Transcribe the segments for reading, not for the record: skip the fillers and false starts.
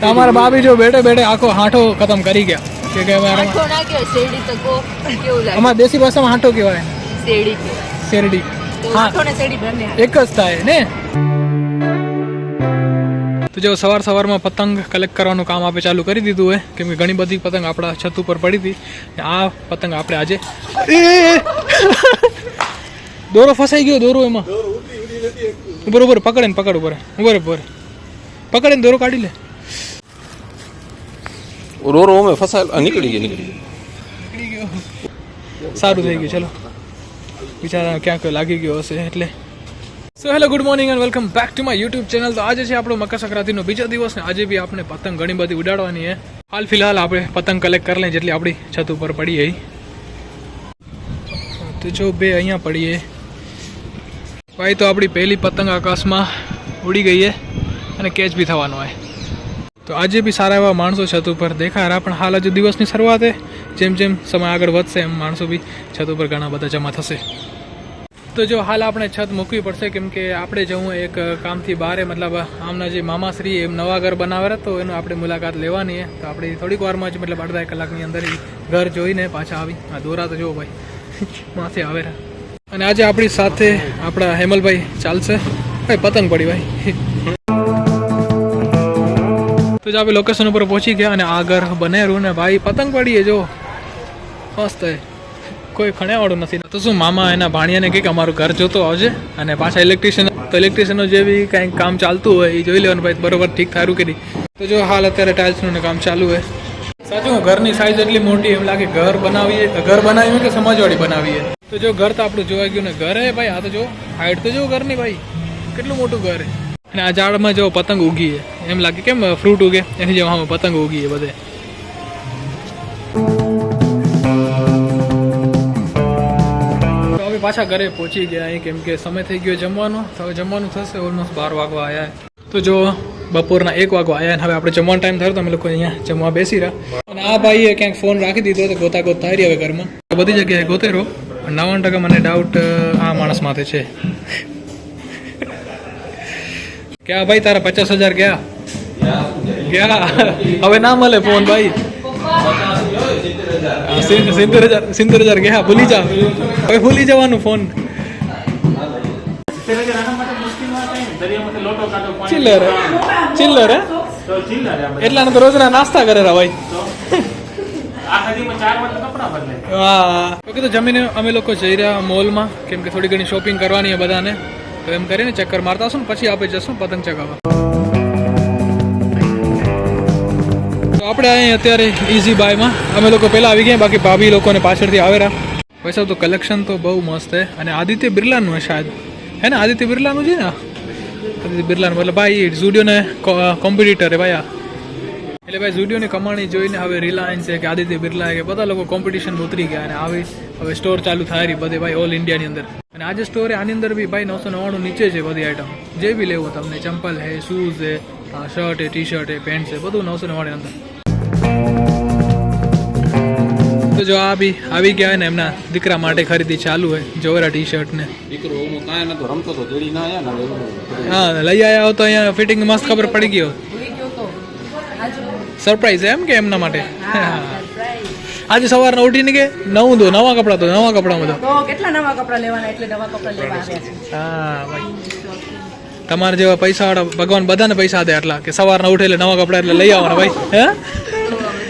તમારા ભાભી જો બેઠે બેઠે આખો હાંઠો ખતમ કરી ગયા કે હાંઠો ના કહેવાય, શેરડી તો કો કેવું લાગે? અમારા દેશી ભાષામાં હાંઠો કહેવાય, શેરડી કહેવાય. શેરડી. તો હા, હાંઠો ને શેરડી બંને એક જ થાય ને. તો જો સવારમાં પતંગ કલેક્ટ કરવાનું કામ આપણે ચાલુ કરી દીધું હોય, કેમ કે ઘણી બધી પતંગ આપણા છત ઉપર પડી હતી. આ પતંગ આપણે આજે દોરો ફસાઈ ગયો, દોરો એમાં બરોબર પકડે ને પકડ ઉપર ઉપર પકડે ને દોરો કાઢી લે. રોરો અમે ફસાયેલા નીકળી ગયો. સારું થઈ ગયું, ચલો બિચારા ક્યાંક લાગી ગયો હશે એટલે. So hello, good morning and welcome back to my YouTube channel. તો આજે છે આપણો મકર સંક્રાંતિનો બીજો દિવસ ને આજે બી આપણે પતંગ ઘણી બધી ઉડાડવાની છે. હાલ ફિલહાલ આપણે પતંગ કલેક્ટ કરી લઈએ જેટલી આપણી છત ઉપર પડી ગઈ. તો જો બે અહીંયા પડીએ ભાઈ, તો આપણી પહેલી પતંગ આકાશમાં ઉડી ગઈ છે અને કેચ બી થવાનો હોય. તો આજે બી સારા એવા માણસો છત ઉપર દેખાય રહ્યા, પણ હાલ હજુ દિવસની શરૂઆત છે. જેમ જેમ સમય આગળ વધશે એમ માણસો બી છત ઉપર ઘણા બધા જમા થશે. તો જો હાલ આપણે છત મૂકવી પડશે, કેમ કે આપણે જવું એક કામથી બહાર, મતલબ આમના જે મામાશ્રી એમ નવા ઘર બનાવ્યા, તો એનું આપણે મુલાકાત લેવાની છે. તો આપણે થોડીક વારમાં જ, મતલબ અડધા કલાકની અંદર ઘર જોઈને પાછા આવી. આ દોરા તો જુઓ ભાઈ માથે આવે. અને આજે આપણી સાથે આપણા હેમલભાઈ ચાલશે. ભાઈ પતંગ પડી ભાઈ. તો જ આપણે લોકેશન ઉપર પહોંચી ગયા અને આ ઘર બનેરું ને ભાઈ પતંગ પડીએ જો મસ્ત. કોઈ ખણ્યાવાળું નથી. તો શું મામા એના ભાણિયાને કહે કે અમારું ઘર જોતો આવજે, અને પાછા ઇલેક્ટ્રિશિયનનો જે બી કાંઈક કામ ચાલતું હોય એ જોઈ લેવાનું ભાઈ, બરોબર ઠીક થારું કરી. તો જો હાલ અત્યારે ટાઇલ્સનું કામ ચાલુ હોય. સાચું ઘરની સાઇઝ એટલી મોટી, એમ લાગે ઘર બનાવીએ કે સમાજવાડી બનાવીએ. તો જો ઘર તો આપણું જોવા ગયું ને ઘર હે ભાઈ. આ તો જો હાઈટ તો જો ઘરની ભાઈ, કેટલું મોટું ઘર હે. અને આ ઝાડમાં જો પતંગ ઉગી છે, એમ લાગે કેમ ફ્રૂટ ઉગે એની જેમ આમાં પતંગ ઉગી છે બધે. તો હવે પાછા ઘરે પહોંચી ગયા અહીં, કેમ કે સમય થઈ ગયો જમવાનો. તો હવે જમવાનું થશે, ઓલમોસ્ટ 12 વાગવા આવ્યા. તો જો બપોરના 1 વાગવા આવ્યા અને હવે આપણે જમવાનો ટાઈમ થયો તો અમે લોકો અહીંયા જમવા બેસી રહ્યા. અને આ ભાઈએ ક્યાંક ફોન રાખી દીધો તો ગોતા થાય રહી હવે ઘરમાં. બધી જગ્યાએ ગોતે રહો. 99% મને ડાઉટ આ માણસ માથે છે. ક્યાં ભાઈ તારા 50,000 ગયા હવે ના મળે ફોન ભાઈ. 70,000 ગયા, ભૂલી જા હવે, ભૂલી જવાનું ફોન. ચિલ્લર એટલા તો રોજના નાસ્તા કરે ભાઈ. હા, તો જમીને અમે લોકો જઈ રહ્યા મોલમાં, કેમ કે થોડી ઘણી શોપિંગ કરવાની બધાને. તો એમ કરીને ચક્કર મારતા હશું ને પછી આપણે જશું પતંગ ચગાવવા. તો આપણે અહીં અત્યારે ઇઝી બાયમાં અમે લોકો પહેલાં આવી ગયા, બાકી ભાભી લોકોને પાછળથી આવેલા. વૈસે તો કલેક્શન તો બહુ મસ્ત છે. અને આદિત્ય બિરલાનું હે શાયદ, હે ને? આદિત્ય બિરલાનું છે ને, આદિત્ય બિરલાનું મતલબ ભાઈ ઝુડિયોને કોમ્પિટિટર હે ભાઈ આ. એટલે ભાઈ ઝુડિયોની કમાણી જોઈને હવે રિલાયન્સ છે કે આદિત્ય બિરલા કે બધા લોકો કોમ્પિટિશન ઉતરી ગયા અને આવી હવે સ્ટોર ચાલુ થાય રહી બધે ભાઈ, ઓલ ઇન્ડિયાની અંદર. અને આજે સ્ટોર આની અંદર બી ભાઈ 999 નીચે છે બધી આઈટમ, જે બી લેવું તમને, ચંપલ હે, શૂઝ હે, શર્ટ હે, ટી શર્ટ હે, પેન્ટ છે, બધું 999 અંદર. તો જો આ બી આવી ગયા ને એમના દીકરા માટે ખરીદી ચાલુ હોય, જોરા ટી શર્ટ ને. હા, લઈ આવ્યા તો અહીંયા ફિટિંગ મસ્ત ખબર પડી ગયો. સરપ્રાઈઝ એમ કે એમના માટે. આજે સવારના ઉઠીને કે નવા કપડાં તો કેટલા નવા કપડા લેવાના, એટલે નવા કપડા લેવા આવ્યા છે. હા ભાઈ, તમારા જેવા પૈસા વાળા ભગવાન બધાને પૈસા દે આટલા કે સવારના ઉઠે એટલે નવા કપડા એટલે લઈ આવવાના ભાઈ. હે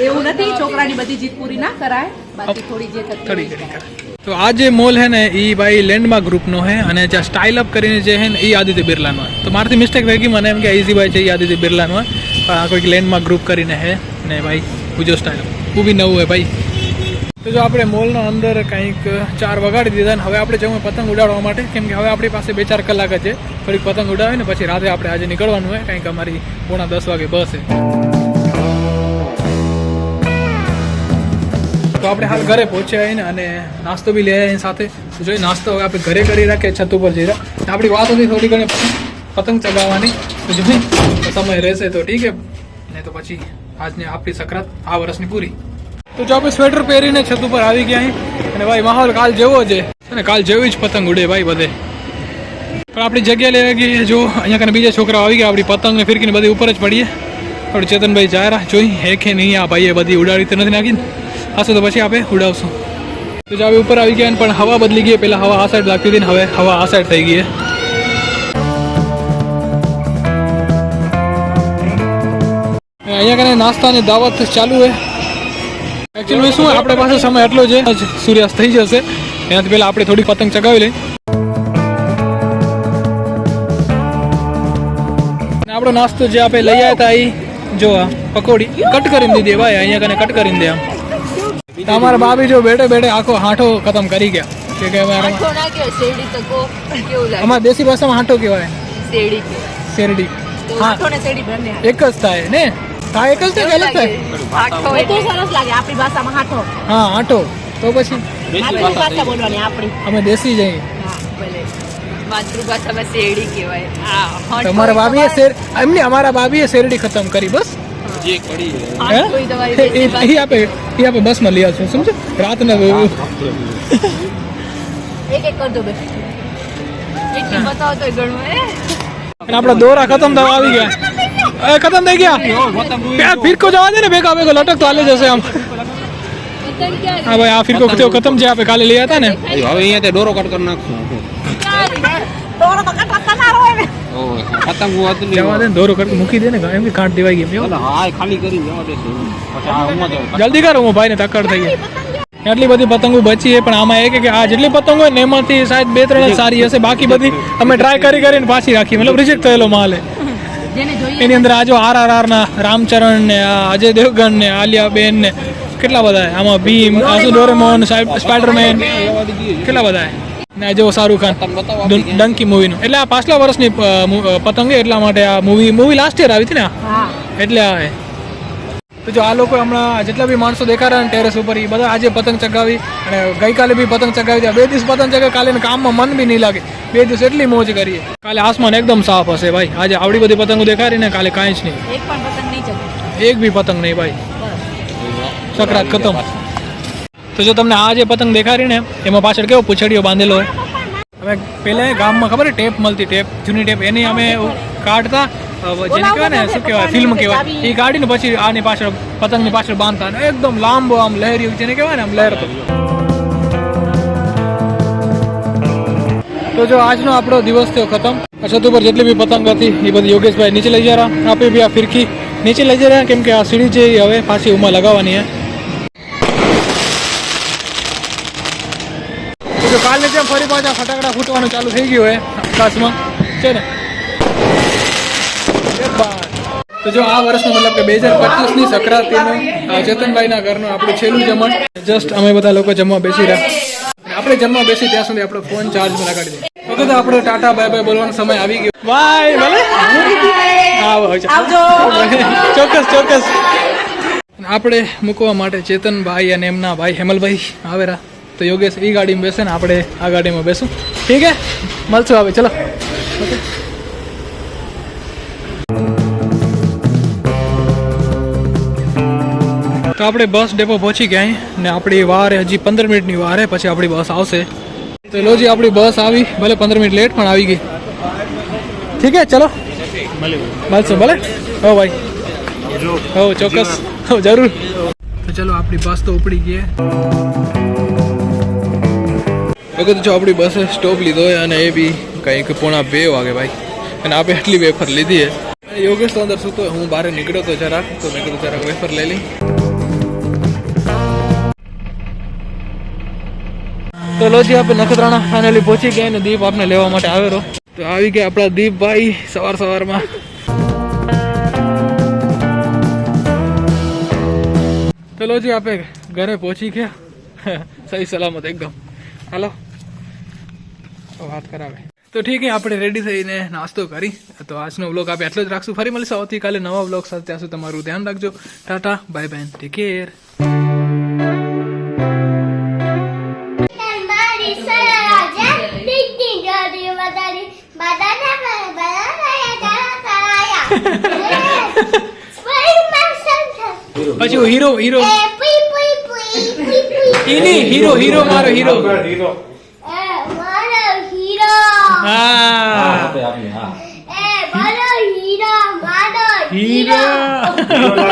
એવું નથી, છોકરાની બધી જીત પૂરી ના કરાય, બાકી થોડી જે થોડી કરાય. તો આ જે મોલ હે ને એ ભાઈ લેન્ડમાર્ક ગ્રુપનો હે, અને જ્યાં સ્ટાઇલ અપ કરીને જે હે ને એ આદિત્ય બિરલાનો હોય. તો મારાથી મિસ્ટેક થઈ ગઈ, મને એમ કે ઇઝી ભાઈ છે એ આદિત્ય બિરલાનો હોય, પણ આ કોઈક લેન્ડમાર્ક ગ્રુપ કરીને હે ને ભાઈ પૂજો સ્ટાઇલ હું બી નવું હે ભાઈ. તો જો આપણે મોલના અંદર કંઈક 4 વગાડી દીધા ને હવે આપણે જવું પતંગ ઉડાડવા માટે, કેમ કે હવે આપણી પાસે 2-4 કલાક જ છે. થોડીક પતંગ ઉડાવી ને પછી રાતે આપણે આજે નીકળવાનું હોય, કંઈક અમારી 9:45 વાગે બસ છે. તો આપણે હાલ ઘરે પહોંચ્યા આવીને અને નાસ્તો બી લઈ આવ્યા સાથે. તો જોઈએ નાસ્તો હવે આપણે ઘરે કરી રાખીએ, છત ઉપર જઈ રહ્યા. આપણી વાત હતી થોડી ઘણી પતંગ ચગાવવાની, તો જોઈએ સમય રહેશે તો ઠીક છે, નહીં તો પછી આજની આપણી સંક્રાંત આ વર્ષની પૂરી. તો જો આપણે સ્વેટર પહેરીને છત ઉપર આવી ગયા અહીં, અને ભાઈ માહોલ કાલ જેવો છે અને કાલ જેવી જ પતંગ ઉડે ભાઈ બધે. પણ આપણી જગ્યા લેવા ગઈ જો અહીંયા કને બીજા છોકરાઓ આવી ગયા, આપણી પતંગ ને ફિરકીને બધી ઉપર જ પડીએ. આપણે ચેતનભાઈ જાય રહ્યા જોઈ હે કે નહીં આ ભાઈએ બધી ઉડાડી તો નથી નાખી હશે તો પછી આપણે ઉડાવશું તો જો ઉપર આવી ગયા પણ હવા બદલી ગઈ પહેલાં હવા આ સાઈડ લાગતી હતી ને હવે હવા આ સાઈડ થઈ ગઈ અહીંયા કને નાસ્તાની દાવત ચાલુ છે એકચ્યુઅલી શું આપણે પાસે સમય એટલો છે સૂર્યાસ્ત થઈ જશે એનાથી પહેલાં આપણે થોડી પતંગ ચગાવી લઈએ આપણો નાસ્તો જે આપણે લઈ આવ્યા હતા એ જો આ પકોડી કટ કરીને દીધી ભાઈ અહીંયા કને કટ કરીને દે આમ તમારા ભાભી જો બેઠે બેઠે આખો હાંઠો ખતમ કરી ગયા કે અમારા દેશી ભાષામાં હાંઠો કહેવાય શેરડી હા એક જ થાય ને હા એક જ થાય કે અલગ થાય હા હાંઠો તો પછી અમે દેશી જઈએ માતૃભાષામાં શેરડી કહેવાય તમારા ભાભીએ એમની અમારા ભાભીએ શેરડી ખતમ કરી બસ જે કડી એ આપે બસમાં લઈ આવશું સમજો રાતના એક કર દો બે એટલી બતાવો તો ઘણું આપડા દોરા ખતમ થવા આવી ગયા ખતમ થઈ ગયા ફિરકો જવા દે ને ભેગા ભેગો લટક તો હાલે જશે આમ હા ભાઈ આ ફિરકો ખતમ છે આપણે કાલે લઈ હતા ને હવે અહીંયા તે ડોરો કટ કરી નાખશું પતંગ જવા દે ને દોરો કટ મૂકી દે ને એમ કે કાંટ દેવાઈ ગઈ હા ખાલી કરી જવા દે પછી જલ્દી કરો હું ભાઈને તકડ થઈ ગઈ એટલી બધી પતંગો બચી છે પણ આમાં એ કે આ જેટલી પતંગ હોય ને એમાંથી શાયદ 2-3 જ સારી હશે બાકી બધી અમે ટ્રાય કરીને પાછી રાખી મતલબ રિજેક્ટ થયેલો માલ એની અંદર આ જો RRR ના રામચરણ ને અજય દેવગન ને આલિયા બેન ને કેટલા બધા આમાં ભીમ આસુ ડોરેમોન સ્પાઈડરમેન કેટલા બધા ને જો શાહરુખ ખાન ડંકી મૂવીનું એટલે આ પાછલા વર્ષની પતંગ એટલા માટે આ મૂવી લાસ્ટ યર આવી હતી ને એટલે આ તો જો આ લોકો હમણાં જેટલા બી માણસો દેખાડ્યા ને ટેરેસ ઉપર એ બધા આજે પતંગ ચગાવી અને ગઈકાલે બી પતંગ ચગાવી દીધા 2 દિવસ પતંગ ચગાવી કાલે કામમાં મન બી નહીં લાગે 2 દિવસ એટલી મોજ કરીએ કાલે આસમાન એકદમ સાફ હશે ભાઈ આજે આવડી બધી પતંગો દેખાડી ને કાલે કાંઈ જ નહીં એક બી પતંગ નહીં ભાઈ સકરાત ખતમ તો જો તમને આ જે પતંગ દેખાડી ને એમાં પાછળ કેવો પૂછડીઓ બાંધેલો હોય હવે પહેલાં ગામમાં ખબર ટેપ મળતી ટેપ જૂની ટેપ એની અમે કાઢતા જેને કહેવાય ને શું કહેવાય ફિલ્મ કહેવાય એ કાઢીને પછી આની પાછળ પતંગની પાછળ બાંધતા અને એકદમ લાંબો આમ લહેરી જેને કહેવાય ને આમ લહેરતો તો જો આજનો આપણો દિવસ થયો ખતમ છત ઉપર જેટલી બી પતંગ હતી એ બધી યોગેશભાઈ નીચે લઈ જરા આપણે બી આ ફિરકી નીચે લઈ જરા કેમ કે આ સીડી છે એ હવે પાછી ઉમાં લગાવવાની હે તો કાલની જેમ ફરી પાછા ફટાકડા ફૂટવાનું ચાલુ થઈ ગયું હોય આકાશમાં છે ને તો જો આ વર્ષનું મતલબ કે 2025ની સંક્રાંતિનું ચેતનભાઈના ઘરનું આપણું છેલ્લું જમણ જસ્ટ અમે બધા લોકો જમવા બેસી રહ્યા આપણે જમવા બેસી ત્યાં સુધી આપણો ફોન ચાર્જમાં લગાડી દઈએ ઓકે તો આપણો ટાટા બાય બાય બોલવાનો સમય આવી ગયો બાય ભલે આવજો ચોક્કસ આપણે મૂકવા માટે ચેતનભાઈ અને એમના ભાઈ હેમલભાઈ આવેરા તો યોગેશ એ ગાડીમાં બેસે ને આપણે આ ગાડીમાં બેસું ઠીક હે મળશું આવે ચલો ઓકે તો આપણે બસ ડેપો પહોંચી ગયા ને આપણી વાર હજી 15 મિનિટની વાર હે પછી આપણી બસ આવશે તો લોજી આપણી બસ આવી ભલે 15 મિનિટ લેટ પણ આવી ગઈ ઠીક હે ચલો મળશું ભલે હો ભાઈ હો ચોક્કસ હો જરૂર તો ચલો આપણી બસ તો ઉપડી ગઈ વખત જો આપણી બસે સ્ટોપ લીધો હોય અને એ બી કંઈક 1:30 વાગે ભાઈ અને આપણે એટલી વેફર લીધી હે યોગેશ તો અંદર સૂતો હું બહાર નીકળ્યો તો જરાક તો મેં કીધું જરાક વેફર લઈ લઈ તો લોજી આપણે નખત્રાણા ફાઇનલી પહોંચી ગયા ને દીપ આપને લેવા માટે આવેલો તો આવી ગયા આપણા દીપભાઈ સવારમાં તો લોજી આપણે ઘરે પહોંચી ગયા સહી સલામત એકદમ હાલો વાત કરાવે તો ઠીક છે આપણે રેડી થઈને નાસ્તો કરી તો આજનો વ્લોગ આપણે એટલો જ રાખશું ફરી મળીશું આવતીકાલે નવા વ્લોગ સાથે ત્યાં સુધી તમારું ધ્યાન રાખજો Tata bye bye take care પછી હીરો હીરો હીરો મારો હીરો હા હીરા